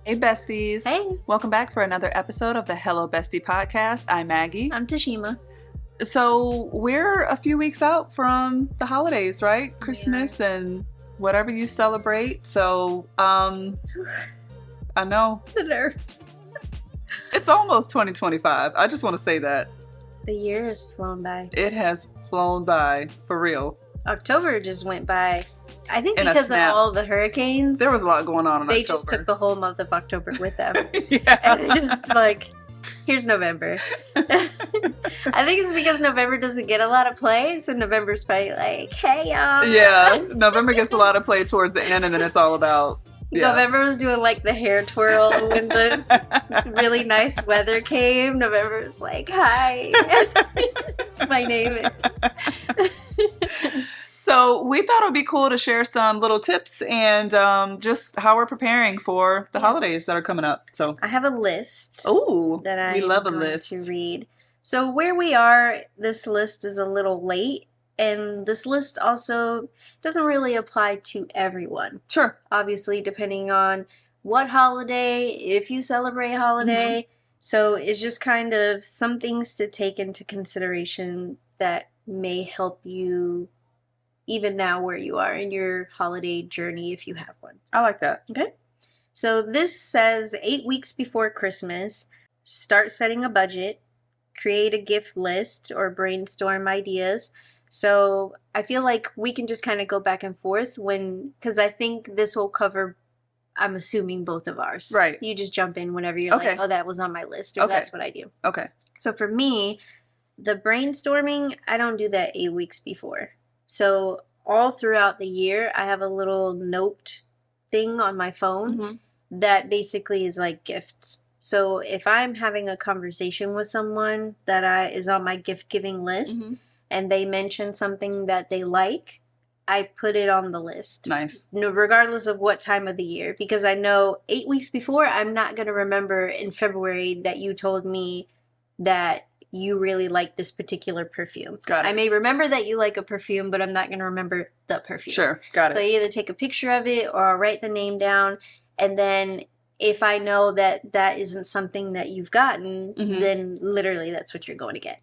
Hey, besties. Hey, Welcome back for another episode of the Hello Bestie podcast. I'm Maggie. I'm Tashima. So, we're a few weeks out from the holidays, right? We are. Christmas and whatever you celebrate. So, I know The nerves. it's almost 2025. I just want to say that The year has flown by. it has flown by for real. October just went by. I think In a because of snap. all the hurricanes, There was a lot going on in they October. just took the whole month of October with them. Yeah. And they just like, here's November. I think it's because November doesn't get a lot of play, so November's probably like, hey y'all. Yeah. November gets a lot of play towards the end, and then it's all about. Yeah. November was doing like the hair twirl when the really nice weather came. November was like, hi, my name is. So we thought it would be cool to share some little tips and just how we're preparing for the holidays that are coming up. So I have a list ooh, that I we am love a going list. to read. So where we are, this list is a little late, and this list also doesn't really apply to everyone. Sure. Obviously, depending on what holiday, if you celebrate a holiday. So it's just kind of some things to take into consideration that may help you even now where you are in your holiday journey if you have one. I like that. Okay. So this says 8 weeks before Christmas, start setting a budget, create a gift list or brainstorm ideas. So I feel like we can just kind of go back and forth because I think this will cover, I'm assuming, both of ours. Right. You just jump in whenever you're Okay. like, oh, that was on my list, or Okay. that's what I do. Okay. So for me, the brainstorming, I don't do that 8 weeks before. So all throughout the year, I have a little note thing on my phone Mhm. that basically is like gifts. So if I'm having a conversation with someone that is on my gift giving list Mhm. and they mention something that they like, I put it on the list. Nice. No, regardless of what time of the year, because I know 8 weeks before, I'm not going to remember in February that you told me that you really like this particular perfume. Got it. I may remember that you like a perfume, but I'm not going to remember the perfume. Sure. Got So it. I either take a picture of it or I'll write the name down. And then if I know that that isn't something that you've gotten, Mhm. then literally that's what you're going to get.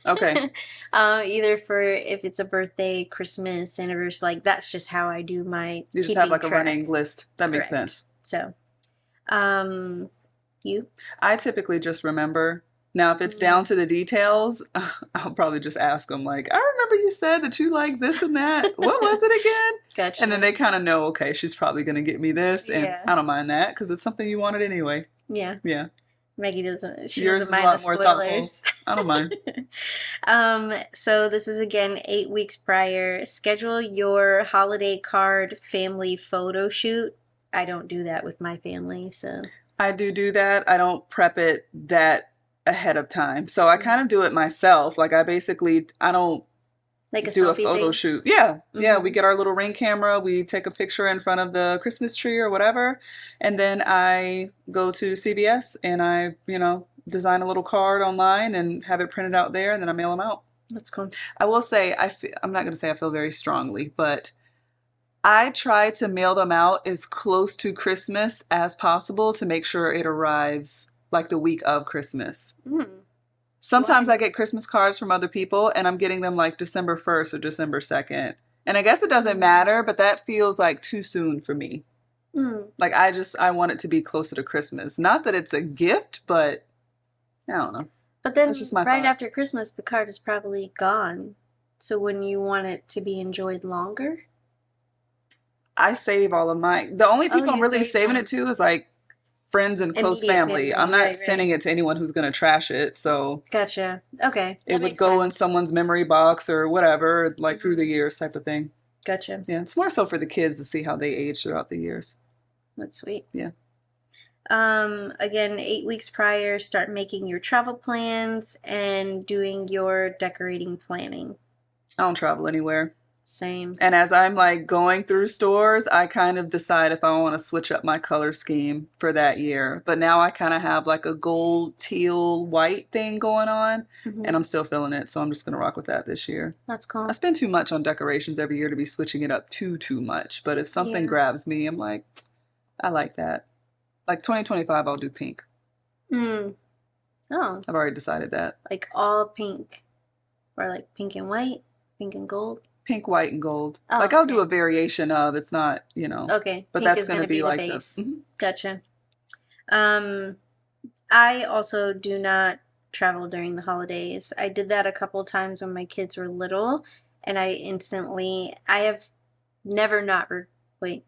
Okay. Either for if it's a birthday, Christmas, anniversary, like that's just how I do my You just have keeping like a track. running list. That makes Correct. sense. So, you? I typically just remember. Now, if it's down to the details, I'll probably just ask them, like, I remember you said that you like this and that. What was it again? Gotcha. And then they kind of know, okay, she's probably going to get me this. And Yeah. I don't mind that because it's something you wanted anyway. Yeah. Yeah. Maggie doesn't. She Yours doesn't is a mind lot the more spoilers. thoughtful. I don't mind. So this is again 8 weeks prior. Schedule your holiday card family photo shoot. I don't do that with my family, so I do that. I don't prep it that ahead of time. So I kind of do it myself. Like I don't like a do a selfie photo thing. shoot. Yeah. Yeah. Mhm. We get our little Ring camera. We take a picture in front of the Christmas tree or whatever. And then I go to CVS and I, design a little card online and have it printed out there and then I mail them out. That's cool. I will say, I'm not going to say I feel very strongly, but I try to mail them out as close to Christmas as possible to make sure it arrives like the week of Christmas. Mm. Sometimes Why? I get Christmas cards from other people and I'm getting them like December 1st or December 2nd. And I guess it doesn't matter, but that feels like too soon for me. Mm. Like I want it to be closer to Christmas. Not that it's a gift, but I don't know. But then That's just my right thought. after Christmas, the card is probably gone. So wouldn't you want it to be enjoyed longer? I save all of my, the only people I'm you really save saving them. it to is like friends and close Immediate family. I'm family, not right, sending it to anyone who's going to trash it. So Gotcha. Okay. it That would makes go in sense. someone's memory box or whatever, like through the years type of thing. Gotcha. Yeah, it's more so for the kids to see how they age throughout the years. That's sweet. Yeah. Again, 8 weeks prior, start making your travel plans and doing your decorating planning. I don't travel anywhere. Same. And as I'm like going through stores, I kind of decide if I want to switch up my color scheme for that year. But now I kind of have like a gold, teal, white thing going on, and I'm still feeling it. So I'm just going to rock with that this year. That's cool. I spend too much on decorations every year to be switching it up too much. But if something grabs me, I'm like, I like that. Like 2025, I'll do pink. Mm. Oh, I've already decided that. like all pink. Or like pink and white, pink and gold. Pink, white, and gold. Oh, Like I'll do okay. a variation of. It's not, Okay, but pink that's is gonna gonna be be the like the. base. Gotcha. Um, I also do not travel during the holidays. I did that a couple times when my kids were little, and I have never not, wait,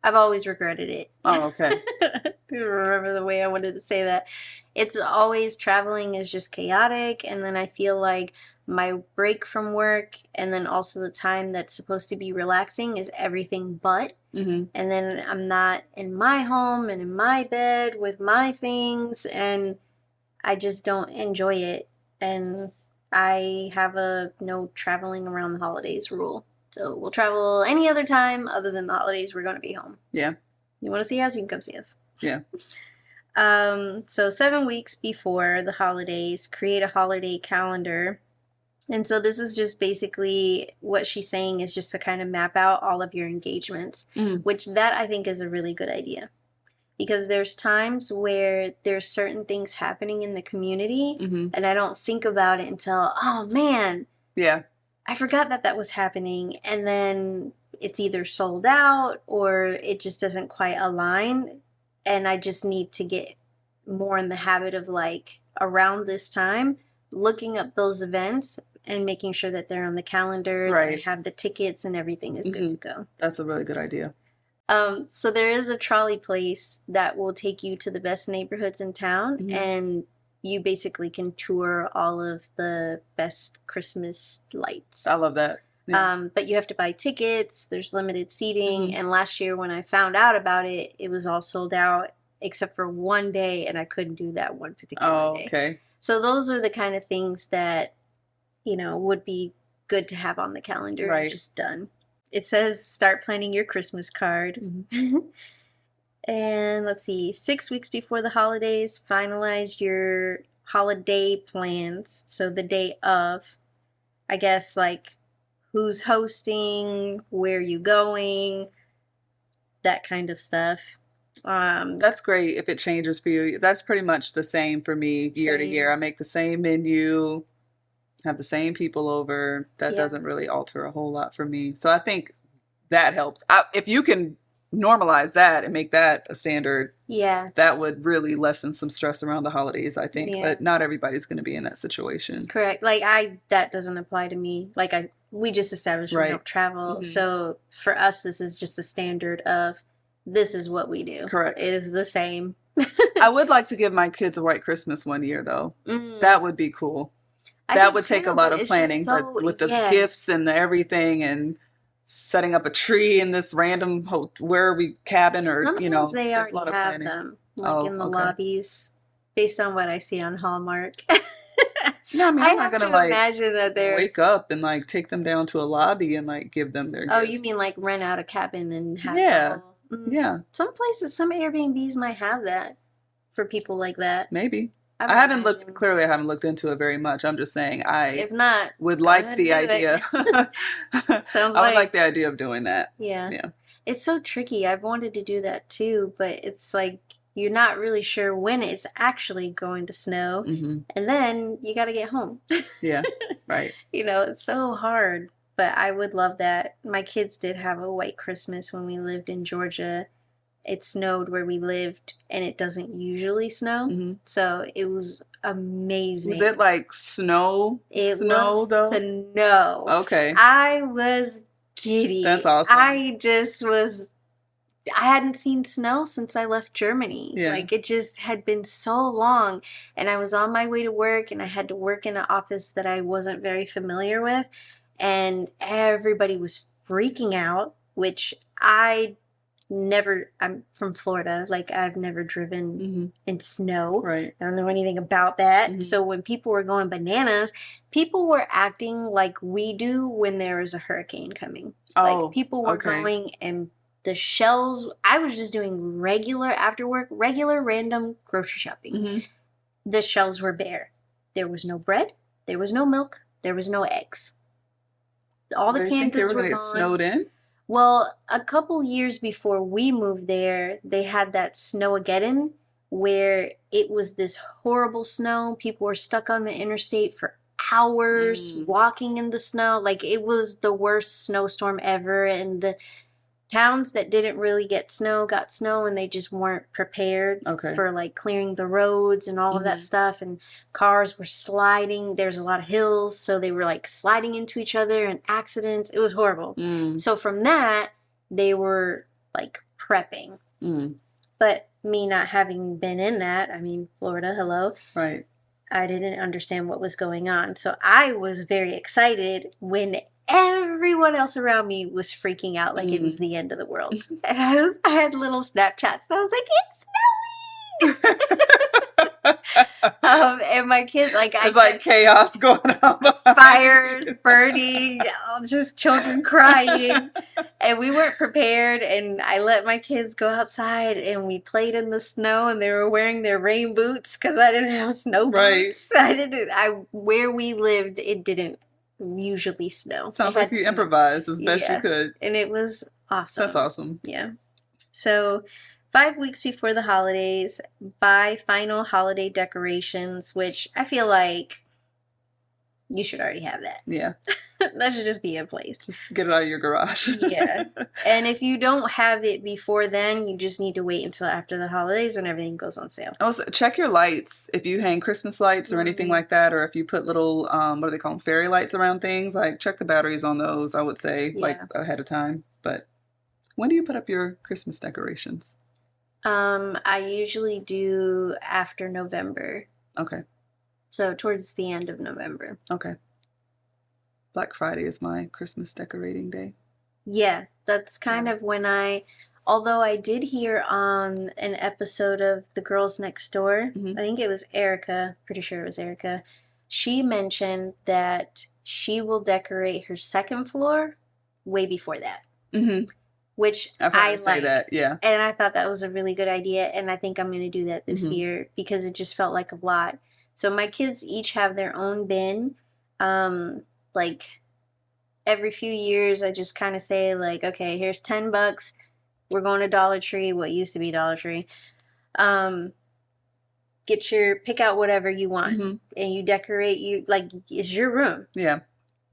I've always regretted it. Oh, okay. I don't remember the way I wanted to say that. It's always traveling is just chaotic, and then I feel like my break from work and then also the time that's supposed to be relaxing is everything but. Mm-hmm. And then I'm not in my home and in my bed with my things, and I just don't enjoy it. And I have a no traveling around the holidays rule. So we'll travel any other time other than the holidays. We're going to be home. Yeah. You want to see us? You can come see us. Yeah. So 7 weeks before the holidays, create a holiday calendar. And so this is just basically what she's saying is just to kind of map out all of your engagements, which that I think is a really good idea. Because there's times where there's certain things happening in the community and I don't think about it until, oh man, Yeah. I forgot that was happening. And then it's either sold out or it just doesn't quite align. And I just need to get more in the habit of like around this time, looking up those events and making sure that they're on the calendar, that I have the tickets and everything is good to go. That's a really good idea. So there is a trolley place that will take you to the best neighborhoods in town, and you basically can tour all of the best Christmas lights. I love that. Yeah. But you have to buy tickets. There's limited seating. And last year when I found out about it, it was all sold out except for one day, and I couldn't do that one particular day. Okay. So those are the kind of things that, would be good to have on the calendar and just done. It says start planning your Christmas card. And let's see, 6 weeks before the holidays, finalize your holiday plans. So the day of, I guess, like who's hosting, where you going, that kind of stuff. That's great if it changes for you. That's pretty much the same for me year to year. I make the same menu, have the same people over. That doesn't really alter a whole lot for me. So I think that helps. If you can normalize that and make that a standard, that would really lessen some stress around the holidays, I think. But not everybody's going to be in that situation. Correct. Like that doesn't apply to me. Like we just established we don't travel. So for us, this is just a standard of this is what we do. Correct. It is the same. I would like to give my kids a white Christmas one year, though. That would be cool. That would take a lot of planning, but with the gifts and the everything and setting up a tree in this random where are we cabin or sometimes they there's a lot already of have planning. them like in the lobbies based on what I see on Hallmark. No, I mean I'm not gonna like imagine that they're wake up and like take them down to a lobby and like give them their gifts. You mean like rent out a cabin and have some places, some Airbnbs might have that for people like that. Maybe. I haven't looked into it very much. I'm just saying if not, would like the idea. I would like the idea of doing that. Yeah. It's so tricky. I've wanted to do that too, but it's like you're not really sure when it's actually going to snow. And then you got to get home. Yeah, right. It's so hard, but I would love that. My kids did have a white Christmas when we lived in Georgia. It snowed where we lived, and it doesn't usually snow. So it was amazing. Was it like snow? It snow, was though? snow. Okay. I was giddy. That's awesome. I hadn't seen snow since I left Germany. Yeah. Like it just had been so long, and I was on my way to work, and I had to work in an office that I wasn't very familiar with, and everybody was freaking out, which I'm from Florida. Like I've never driven in snow. Right. I don't know anything about that. So when people were going bananas, people were acting like we do when there is a hurricane coming. Like people were going and the shelves, I was just doing regular after work, regular random grocery shopping. The shelves were bare. There was no bread. There was no milk. There was no eggs. All the canned goods were gone. Get snowed in? Well, a couple years before we moved there, they had that Snowmageddon where it was this horrible snow. People were stuck on the interstate for hours Mm, walking in the snow. Like it was the worst snowstorm ever. And the towns that didn't really get snow got snow and they just weren't prepared okay. for like clearing the roads and all of that Hmm. stuff, and cars were sliding. There's a lot of hills, so they were like sliding into each other and accidents. It was horrible. Mm, So from that they were like prepping. mm, But me not having been in that, I mean, Florida, hello, right. I didn't understand what was going on. So I was very excited when everyone else around me was freaking out like it was Mm. the end of the world. And I had little Snapchats. And I was like, it's and my kids, like I It's like said, chaos going on behind fires you. burning, just children crying. And we weren't prepared. And I let my kids go outside and we played in the snow and they were wearing their rain boots because I didn't have snow Right. boots. Where we lived, it didn't usually snow. Sounds It like had you snow. improvised as best you Yeah. could. And it was That's awesome. awesome. Yeah. So 5 weeks before the holidays, buy final holiday decorations, which I feel like you should already have that. Yeah. That should just be in place. Just get it out of your garage. Yeah. And if you don't have it before then, you just need to wait until after the holidays when everything goes on sale. Also, check your lights. If you hang Christmas lights or anything Mhm. like that, or if you put little, what do they call them, fairy lights around things, like check the batteries on those, I would say, like Yeah. ahead of time. But when do you put up your Christmas decorations? I usually do after November. Okay. So towards the end of November. Okay. Black Friday is my Christmas decorating day. Yeah, that's kind Yeah. of when although I did hear on an episode of The Girls Next Door, Mhm. I think it was Erica, pretty sure it was Erica, she mentioned that she will decorate her second floor way before that, Mm-hmm. which I've heard I her say like. that. Yeah. And I thought that was a really good idea, and I think I'm going to do that this Mhm. year because it just felt like a lot. So my kids each have their own bin. Like every few years I just kind of say like, okay, here's $10. We're going to Dollar Tree, what used to be Dollar Tree. Pick out whatever you want, Mm-hmm. and you decorate, it's your room. Yeah.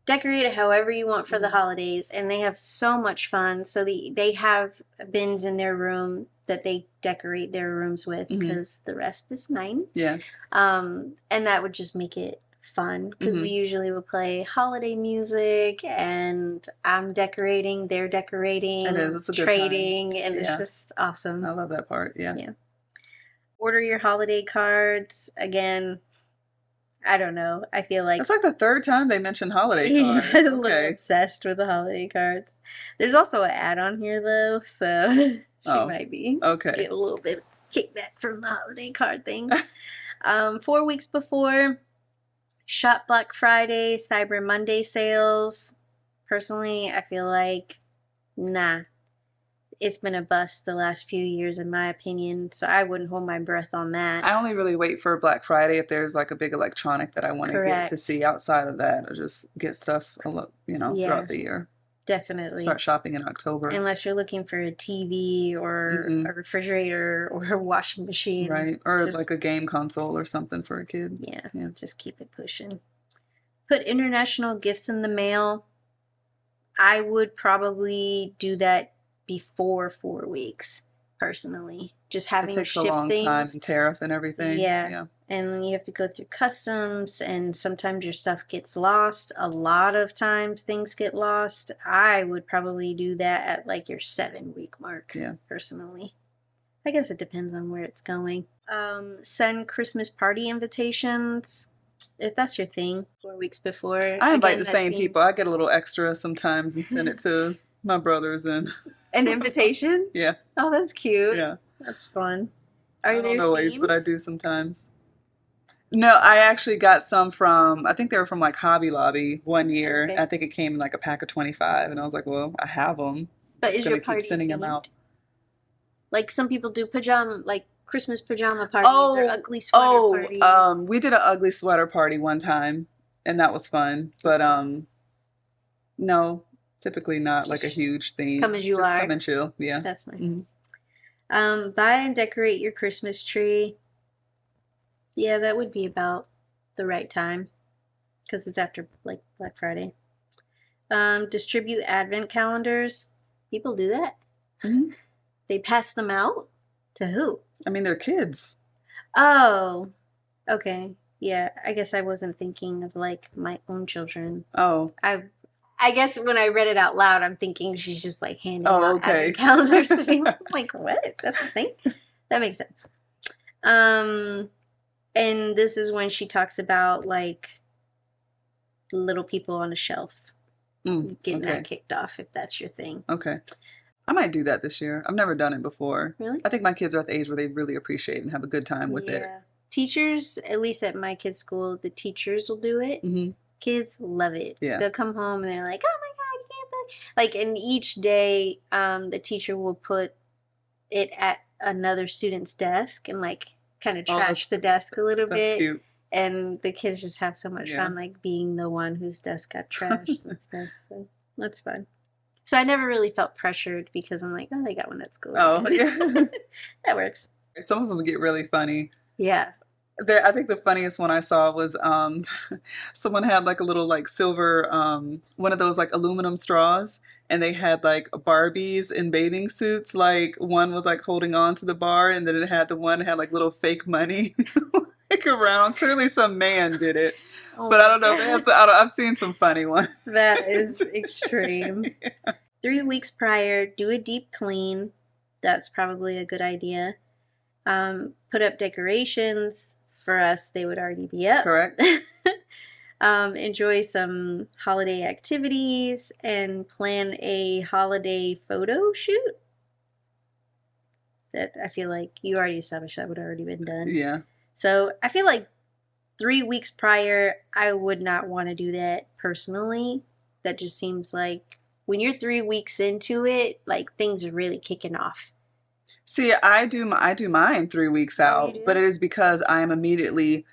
Decorate it however you want for the Mhm. holidays, and they have so much fun. So they have bins in their room that they decorate their rooms with Mhm. because the rest is mine. Yeah. And that would just make it fun because we Mhm. usually would play holiday music and I'm decorating, they're decorating, It is. It's a good time. trading, and it's Yeah. just awesome. I love that part. Yeah. Yeah. Order your holiday cards. Again, I don't know. I feel like It's like the third time they mentioned holiday yeah, cards. I'm a little Okay. obsessed with the holiday cards. There's also an ad on here though, so she Oh, might be okay. get a little bit of kickback from the holiday card thing. 4 weeks before, shop Black Friday, Cyber Monday sales. Personally, I feel like nah. It's been a bust the last few years, in my opinion, so I wouldn't hold my breath on that. I only really wait for Black Friday if there's like a big electronic that I want to get to Correct. see. Outside of that, I just get stuff, Yeah, throughout the year. definitely. Start shopping in October. Unless you're looking for a TV or Mhm. a refrigerator or a washing machine. Right. Or Just- like a game console or something for a kid. Yeah, Yeah. just keep it pushing. Put international gifts in the mail. I would probably do that before 4 weeks, personally. Just It having to takes a ship long time things. and tariff and everything. Yeah. Yeah. And you have to go through customs, and sometimes your stuff gets lost. A lot of times things get lost. I would probably do that at like your 7-week mark, Yeah. personally. I guess it depends on where it's going. Send Christmas party invitations, if that's your thing, 4 weeks before. I invite Again, the that same people. seems- I get a little extra sometimes and send it to my brothers and An invitation? yeah. Oh, that's cute. Yeah. That's fun. Are I they don't always, but themed? I do sometimes. No, I actually got some from, I think they were from like Hobby Lobby one year. Okay. I think it came in like a pack of 25, and I was like, well, I have them. But Just is your gonna keep party sending them themed? out. Like some people do Christmas pajama parties or ugly sweater parties. We did an ugly sweater party one time, and that was fun. But That's no, Typically not like a Just huge theme. come as you Just come are. and chill. Yeah. That's nice. Mm-hmm. Buy and decorate your Christmas tree. Yeah, that would be about the right time because it's after like Black Friday. Distribute advent calendars. People do that. Mm-hmm. They pass them out to who? I mean, they're kids. Oh, okay. Yeah, I guess I wasn't thinking of like my own children. Oh. I guess when I read it out loud, I'm thinking she's just like handing out Okay. advent calendars to people. I'm like, what? That's a thing? That makes sense. And this is when she talks about like little people on a shelf. Getting that kicked off if that's your thing. Okay. I might do that this year. I've never done it before. Really? I think my kids are at the age where they really appreciate and have a good time with it. Teachers, at least at my kids' school, the teachers will do it. Mm-hmm. Kids love it. Yeah. They'll come home and they're like, oh my God, you can't believe. Like, and each day, the teacher will put it at another student's desk and like kind of trash the desk a little bit. That's cute. And the kids just have so much fun, like being the one whose desk got trashed and stuff. So that's fun. So I never really felt pressured because I'm like, oh, they got one at school. Oh, yeah. That works. Some of them get really funny. Yeah. I think the funniest one I saw was someone had like a little like silver, one of those like aluminum straws, and they had like Barbies in bathing suits. Like one was like holding on to the bar, and then it had the one that had like little fake money like around. Clearly some man did it. Oh, but I don't know. I've seen some funny ones. That is extreme. Yeah. 3 weeks prior, do a deep clean. That's probably a good idea. Put up decorations. For us, they would already be up. Correct. Enjoy some holiday activities and plan a holiday photo shoot. That I feel like you already established that would have already been done. Yeah. So I feel like 3 weeks prior, I would not want to do that personally. That just seems like when you're 3 weeks into it, like things are really kicking off. See, I do mine 3 weeks out, but it is because I am immediately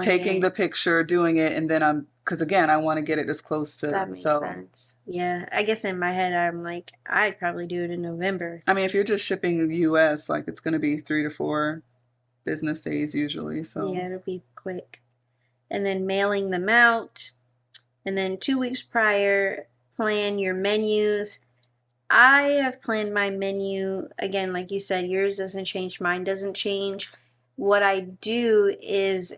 taking the picture, doing it, and then because again, I want to get it as close to. That makes sense. Yeah, I guess in my head, I'm like, I'd probably do it in November. I mean, if you're just shipping the U.S., like it's going to be 3 to 4 business days usually. So yeah, it'll be quick. And then mailing them out, and then 2 weeks prior, plan your menus. I have planned my menu, again, like you said, yours doesn't change, mine doesn't change. What I do is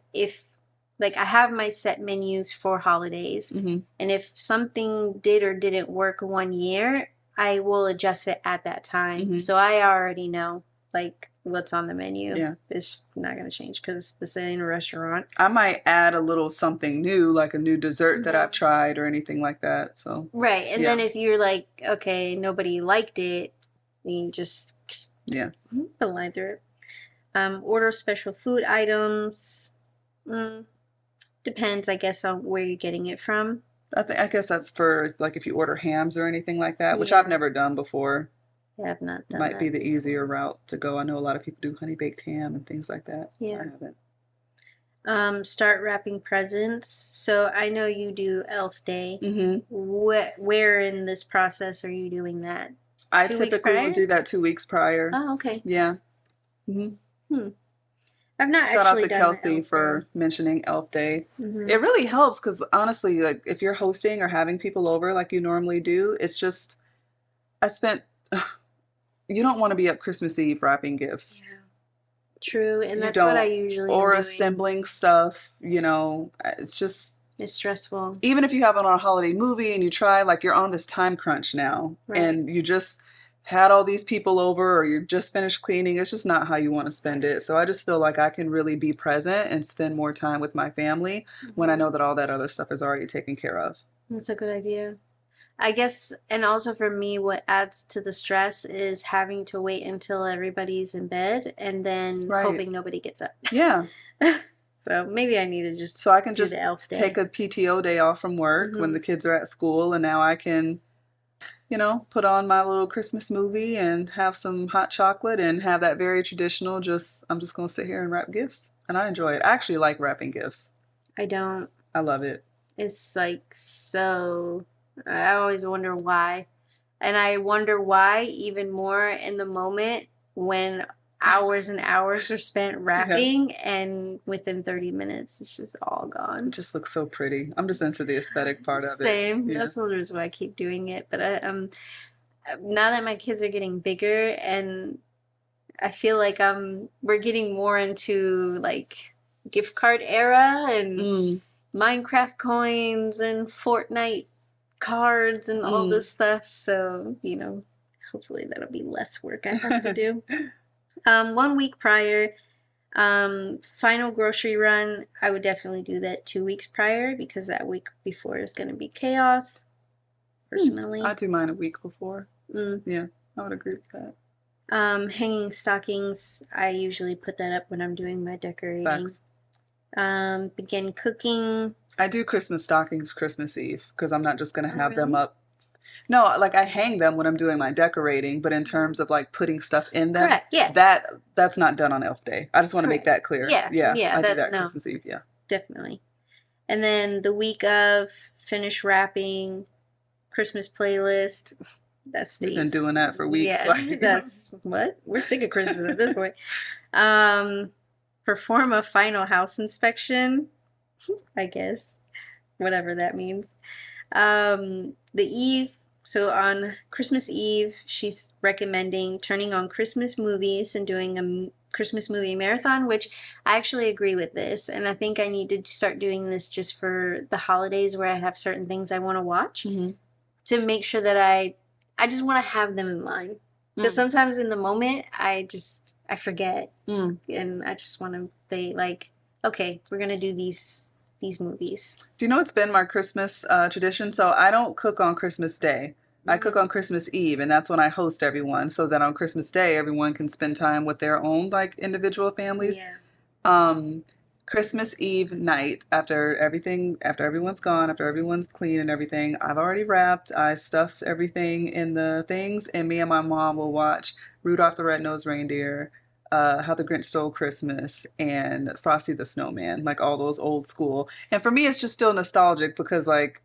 like I have my set menus for holidays, and if something did or didn't work one year, I will adjust it at that time. So I already know, like, what's on the menu. Yeah. It's not going to change because this ain't a restaurant. I might add a little something new, like a new dessert that I've tried or anything like that. So right. And then if you're like, okay, nobody liked it, then you just put a line through it. Order special food items. Depends, I guess, on where you're getting it from. I guess that's for like if you order hams or anything like that, which I've never done before. I have not done Might be the easier route to go. I know a lot of people do honey baked ham and things like that. Yeah. I haven't. Start wrapping presents. So I know you do Elf Day. Where in this process are you doing that? I typically will do that 2 weeks prior. Oh, okay. Yeah. I've not Shout out actually to done Kelsey for mentioning Elf Day. It really helps because honestly, like if you're hosting or having people over like you normally do, it's just you don't want to be up Christmas Eve wrapping gifts. Yeah. True, and that's what I usually or am assembling stuff. It's just it's stressful. Even if you have it on a holiday movie and you try, like you're on this time crunch now, and you just had all these people over, or you're just finished cleaning. It's just not how you want to spend it. So I just feel like I can really be present and spend more time with my family when I know that all that other stuff is already taken care of. That's a good idea. I guess, and also for me, what adds to the stress is having to wait until everybody's in bed and then hoping nobody gets up. Yeah. So maybe I need to just so I can just take a PTO day off from work when the kids are at school, and now I can, put on my little Christmas movie and have some hot chocolate and have that very traditional. I'm just gonna sit here and wrap gifts, and I enjoy it. I actually like wrapping gifts. I don't. I love it. It's like so I always wonder why. And I wonder why even more in the moment when hours and hours are spent Yeah. wrapping and within 30 minutes it's just all It gone. just looks so pretty. I'm just into the aesthetic part of it. Same. Yeah. That's one reason why I keep doing it. But now that my kids are getting bigger and I feel like we're getting more into like gift card era and Mm, Minecraft coins and Fortnite cards and all mm. this stuff. So, hopefully that'll be less work I have to do. 1 week prior, final grocery run, I would definitely do that 2 weeks prior because that week before is going to be chaos, personally. I do mine a week before. Mm. Yeah, I would agree with that. Hanging stockings, I usually put that up when I'm doing my decorating. Facts. Begin cooking. I do Christmas stockings Christmas Eve because I'm not just going to have them Really? up. No, like I hang them when I'm doing my decorating, but in terms of like putting stuff in them, Correct, yeah. that's not done on Elf Day. I just want to make that clear. Yeah, yeah, I do that no. Christmas Eve, yeah. Definitely. And then the week of, finish wrapping, Christmas playlist. That stays. We've been doing that for weeks. Yeah, that's what? We're sick of Christmas at this point. Perform a final house inspection, I guess. Whatever that means. The eve, so on Christmas Eve, she's recommending turning on Christmas movies and doing a Christmas movie marathon, which I actually agree with this. And I think I need to start doing this just for the holidays where I have certain things I want to watch to make sure that I just want to have them in mind. Because sometimes in the moment, I forget. And I just want to be like, okay, we're going to do these movies. Do you know what's been my Christmas tradition? So I don't cook on Christmas Day. I cook on Christmas Eve, and that's when I host everyone, so that on Christmas Day everyone can spend time with their own like individual families. Yeah. Christmas Eve night, after everyone's gone, after everyone's clean and everything, I've already wrapped. I stuffed everything in the things, and me and my mom will watch Rudolph the Red-Nosed Reindeer, How the Grinch Stole Christmas, and Frosty the Snowman, like all those old school. And for me, it's just still nostalgic because like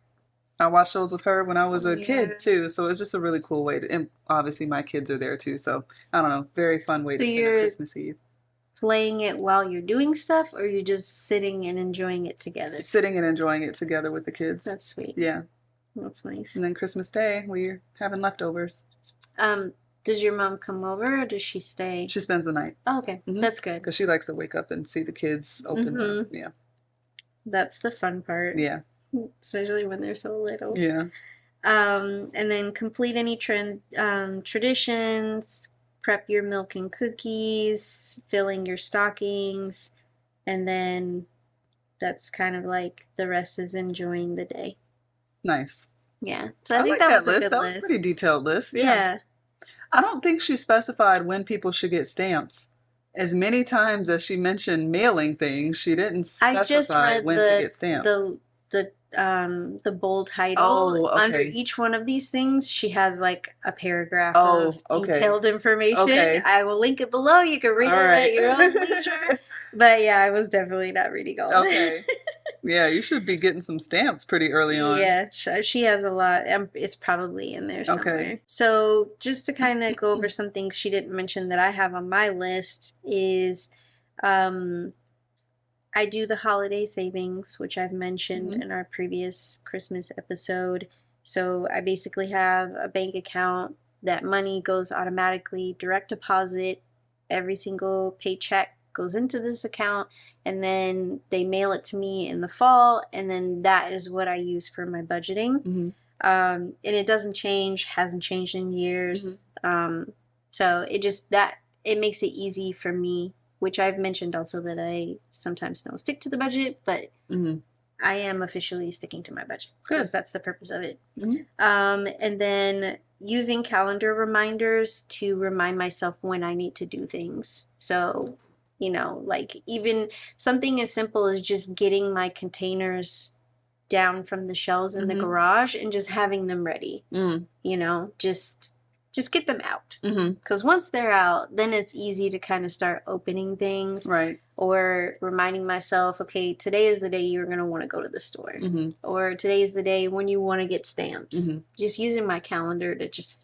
I watched those with her when I was a kid too, so it's just a really cool way to. And obviously, my kids are there too, so I don't know, very fun way to spend a Christmas Eve. Playing it while you're doing stuff, or you're just sitting and enjoying it together? Sitting and enjoying it together with the kids. That's sweet. Yeah. That's nice. And then Christmas Day, we're having leftovers. Does your mom come over or does she stay? She spends the night. Oh, okay. That's good. Because she likes to wake up and see the kids open them. Yeah. That's the fun part. Yeah. Especially when they're so little. Yeah. And then complete any traditions, prep your milk and cookies, filling your stockings, and then that's kind of like the rest is enjoying the day. Nice. Yeah. So I think like that was list. a good that list. was a pretty detailed list. Yeah. I don't think she specified when people should get stamps. As many times as she mentioned mailing things, she didn't specify when to get stamps. The bold title under each one of these things, she has like a paragraph of detailed information. Okay. I will link it below. You can read it at your own leisure. But yeah, I was definitely not reading all of it. Yeah, you should be getting some stamps pretty early on. Yeah, she has a lot. It's probably in there somewhere. Okay. So just to kind of go over some things she didn't mention that I have on my list is I do the holiday savings, which I've mentioned in our previous Christmas episode. So I basically have a bank account that money goes automatically direct deposit. Every single paycheck goes into this account, and then they mail it to me in the fall, and then that is what I use for my budgeting. And it doesn't change, hasn't changed in years. So it makes it easy for me, which I've mentioned also that I sometimes don't stick to the budget, but I am officially sticking to my budget because that's the purpose of it. And then using calendar reminders to remind myself when I need to do things. So, like even something as simple as just getting my containers down from the shelves in the garage and just having them ready. Just just get them out. Mm-hmm. Because once they're out, then it's easy to kind of start opening things. Right. Or reminding myself, okay, today is the day you're going to want to go to the store. Mm-hmm. Or today is the day when you want to get stamps. Mm-hmm. Just using my calendar to just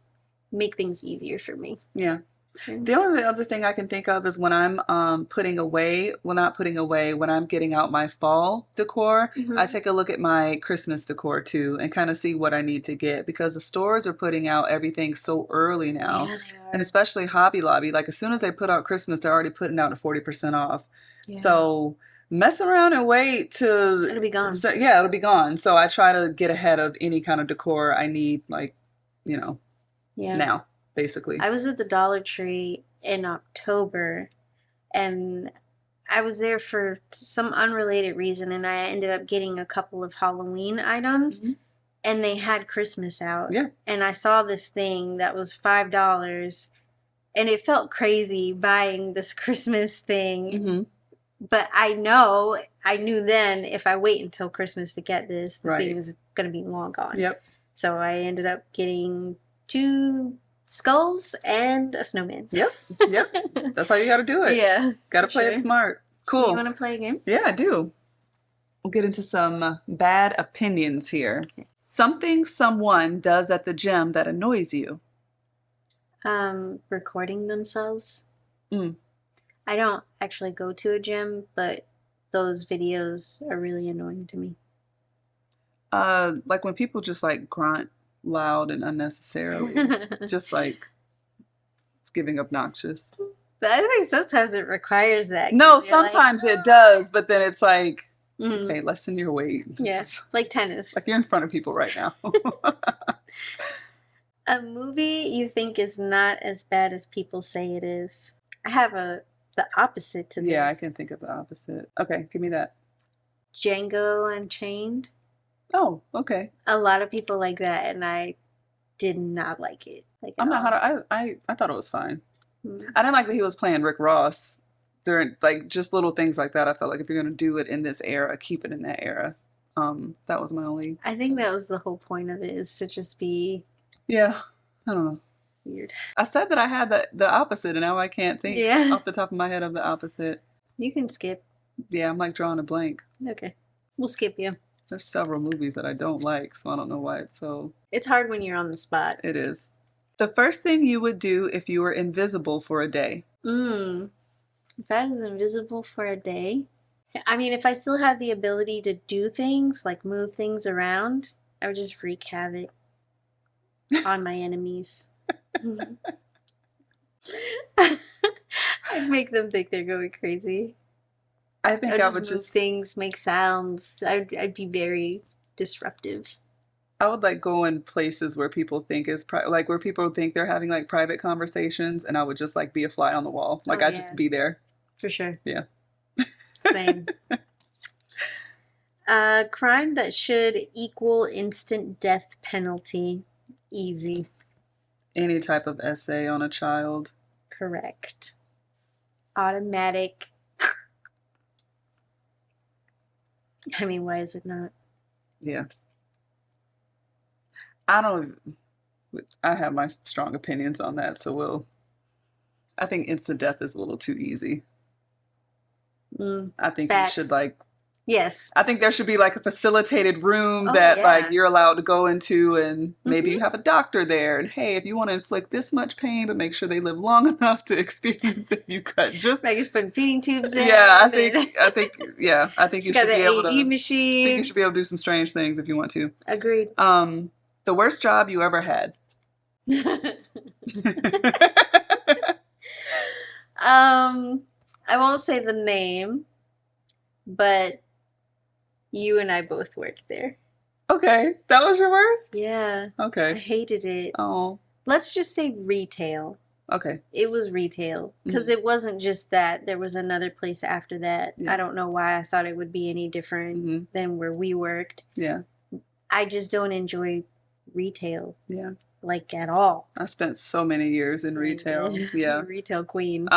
make things easier for me. Yeah. The only other thing I can think of is when I'm putting away, well, not putting away, when I'm getting out my fall decor, I take a look at my Christmas decor too and kind of see what I need to get, because the stores are putting out everything so early now. Yeah, they are. And especially Hobby Lobby, like as soon as they put out Christmas, they're already putting out a 40% off. Yeah. So mess around and wait till It'll be gone. So, yeah, it'll be gone. So I try to get ahead of any kind of decor I need, like, you know, now. Basically. I was at the Dollar Tree in October, and I was there for some unrelated reason, and I ended up getting a couple of Halloween items, and they had Christmas out. Yeah. And I saw this thing that was $5, and it felt crazy buying this Christmas thing. But I knew then if I wait until Christmas to get this thing is going to be long gone. Yep. So I ended up getting 2 skulls and a snowman. Yep. That's how you got to do it. Yeah. Got to play it smart. Cool. You want to play a game? Yeah, I do. We'll get into some bad opinions here. Okay. Something someone does at the gym that annoys you. Recording themselves. I don't actually go to a gym, but those videos are really annoying to me. Like when people just like grunt loud and unnecessarily, just like it's giving obnoxious. But I think sometimes it requires that. No, sometimes it does, but then it's like, okay, lessen your weight. Yes, like tennis. Like you're in front of people right now. A movie you think is not as bad as people say it is. I have the opposite to this. Yeah, I can think of the opposite. Okay, give me that. Django Unchained. Oh, okay. A lot of people like that, and I did not like it. Like I'm not. I thought it was fine. I didn't like that he was playing Rick Ross during, like, just little things like that. I felt like if you're gonna do it in this era, keep it in that era. That was my only. I think that was the whole point of it, is to just be. Yeah, I don't know. Weird. I said that I had the opposite, and now I can't think off the top of my head of the opposite. You can skip. Yeah, I'm like drawing a blank. Okay, we'll skip you. There's several movies that I don't like, so I don't know why it's so... It's hard when you're on the spot. It is. The first thing you would do if you were invisible for a day. If I was invisible for a day... I mean, if I still had the ability to do things, like move things around, I would just wreak havoc on my enemies. I'd make them think they're going crazy. I think I would just move things, make sounds. I'd be very disruptive. I would like go in places where people think is like where people think they're having like private conversations, and I would just like be a fly on the wall. Like I'd just be there. For sure. Yeah. Same. Crime that should equal instant death penalty. Easy. Any type of essay on a child. Correct. Automatic. I mean, why is it not? Yeah. I have my strong opinions on that, so I think instant death is a little too easy. I think you should like... Yes. I think there should be like a facilitated room that like you're allowed to go into, and maybe you have a doctor there, and hey, if you want to inflict this much pain, but make sure they live long enough to experience it, you could just like just putting feeding tubes in. Yeah, I think you should be able to. AED machine. I think you should be able to do some strange things if you want to. Agreed. The worst job you ever had. I won't say the name, but you and I both worked there. Okay. That was your worst? Yeah. Okay. I hated it. Oh. Let's just say retail. Okay. It was retail. Because it wasn't just that. There was another place after that. Yeah. I don't know why I thought it would be any different than where we worked. Yeah. I just don't enjoy retail. Yeah. Like at all. I spent so many years in retail. Yeah. Retail queen.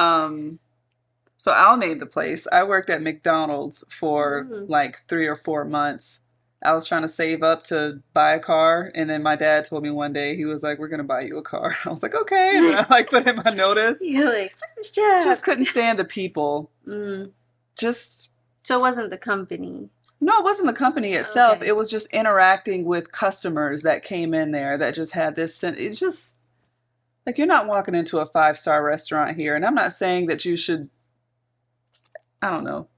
So I'll name the place. I worked at McDonald's for like 3 or 4 months I was trying to save up to buy a car, and then my dad told me one day, he was like, "We're gonna buy you a car." I was like, "Okay," and then I like put in my notice. You're like, fuck this job. Just couldn't stand the people. Just So it wasn't the company. no, it wasn't the company itself. Okay. It was just interacting with customers that came in there that just had this. It's just like you're not walking into a 5-star restaurant here, and I'm not saying that you should. I don't know.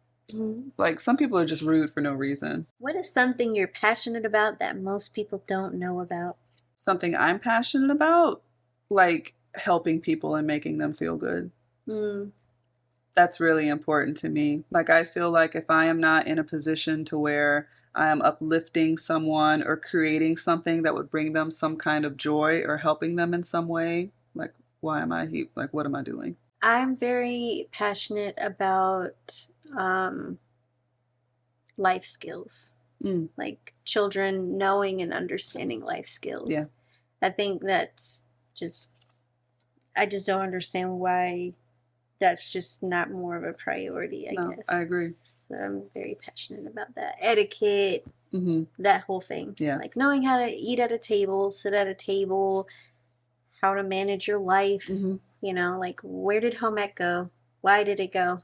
Like some people are just rude for no reason. What is something you're passionate about that most people don't know about? Something I'm passionate about, like helping people and making them feel good. That's really important to me. Like I feel like if I am not in a position to where I am uplifting someone or creating something that would bring them some kind of joy or helping them in some way, like why am I here? Like what am I doing? I'm very passionate about life skills, like children knowing and understanding life skills. Yeah. I think that's just, I just don't understand why that's just not more of a priority, I guess. I agree. So I'm very passionate about that. Etiquette, that whole thing. Yeah. Like knowing how to eat at a table, sit at a table, how to manage your life. You know, like where did home ec go? Why did it go?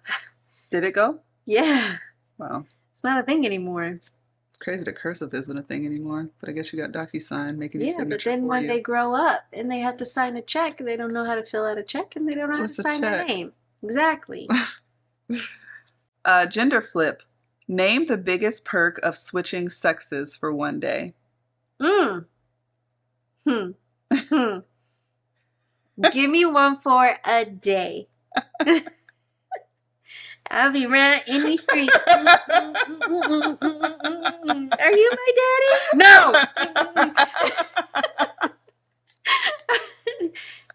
Did it go? Yeah. Wow. It's not a thing anymore. It's crazy that cursive isn't a thing anymore. But I guess you got DocuSign making your signature but then for when you. they grow up and they have to sign a check, they don't know how to fill out a check and they don't know how to sign their name. Exactly. Gender flip. Name the biggest perk of switching sexes for one day. Give me one for a day. I'll be running in the street. Are you my daddy? No.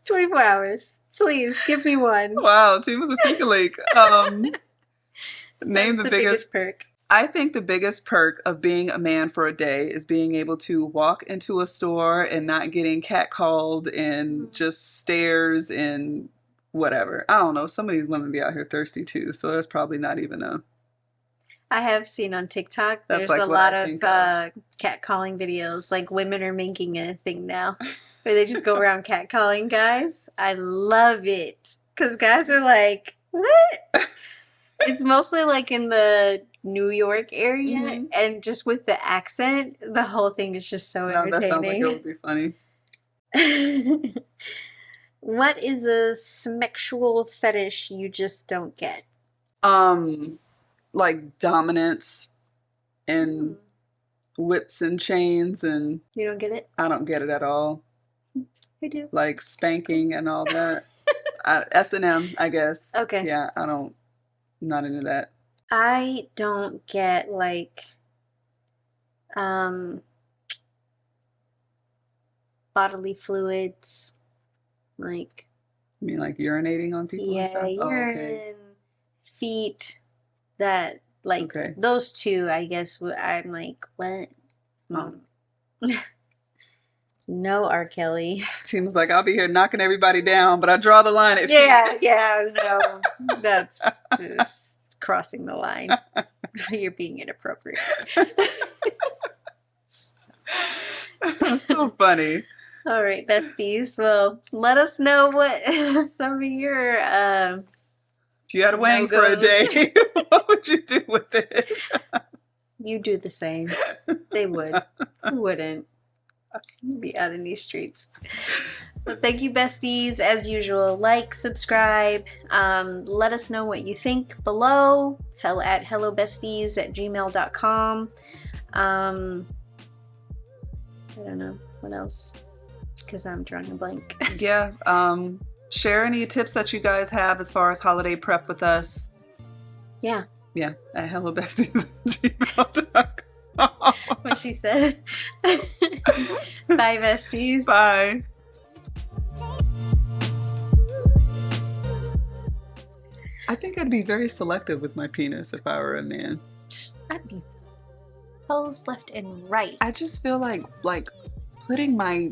24 hours. Please give me one. Wow, Team was a Pika Lake. Name the biggest perk. I think the biggest perk of being a man for a day is being able to walk into a store and not getting catcalled and just stares and whatever. I don't know. Some of these women be out here thirsty too, so there's probably not even a... I have seen on TikTok, That's there's like a what lot I of think of. catcalling videos. Like women are making a thing now where they just go around catcalling guys. I love it because guys are like, what? It's mostly like in the New York area, and just with the accent, the whole thing is just so entertaining. That sounds like it would be funny. What is a sexual fetish you just don't get? Like dominance and whips and chains, and you don't get it? I don't get it at all. I do. Like spanking and all that. S&M, I guess. Okay. Yeah, I'm not into that. I don't get like bodily fluids, like You mean like urinating on people and stuff? urine, feet, that like those two. I guess I'm like, what? No, R. Kelly. Seems like I'll be here knocking everybody down, but I draw the line at feet. No, that's just crossing the line. You're being inappropriate. So funny. All right, besties. Well, let us know what some of your if you had a wang for a day, what would you do with it? You do the same. They would. Who wouldn't? Be out in these streets. Well, thank you, besties. As usual, like, subscribe. Let us know what you think below. At hellobesteas@gmail.com. I don't know what else, because I'm drawing a blank. Yeah. Share any tips that you guys have as far as holiday prep with us. Yeah. Yeah. At hellobesteas@gmail.com. What she said. Bye, besties. Bye. I think I'd be very selective with my penis if I were a man. I'd be hoes left and right. I just feel like putting my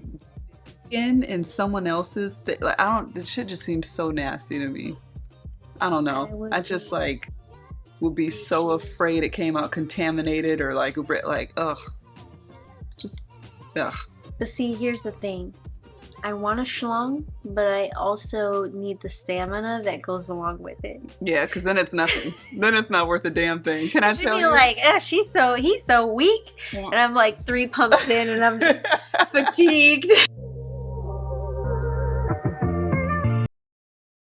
skin in someone else's. This shit just seems so nasty to me. I don't know. I just would be so afraid it came out contaminated or ugh. Just, ugh. But see, here's the thing. I want a schlong, but I also need the stamina that goes along with it. Yeah, because then it's nothing. Then it's not worth a damn thing. Can I She'd tell be you? like, he's so weak. Yeah. And I'm like 3 pumps in and I'm just fatigued.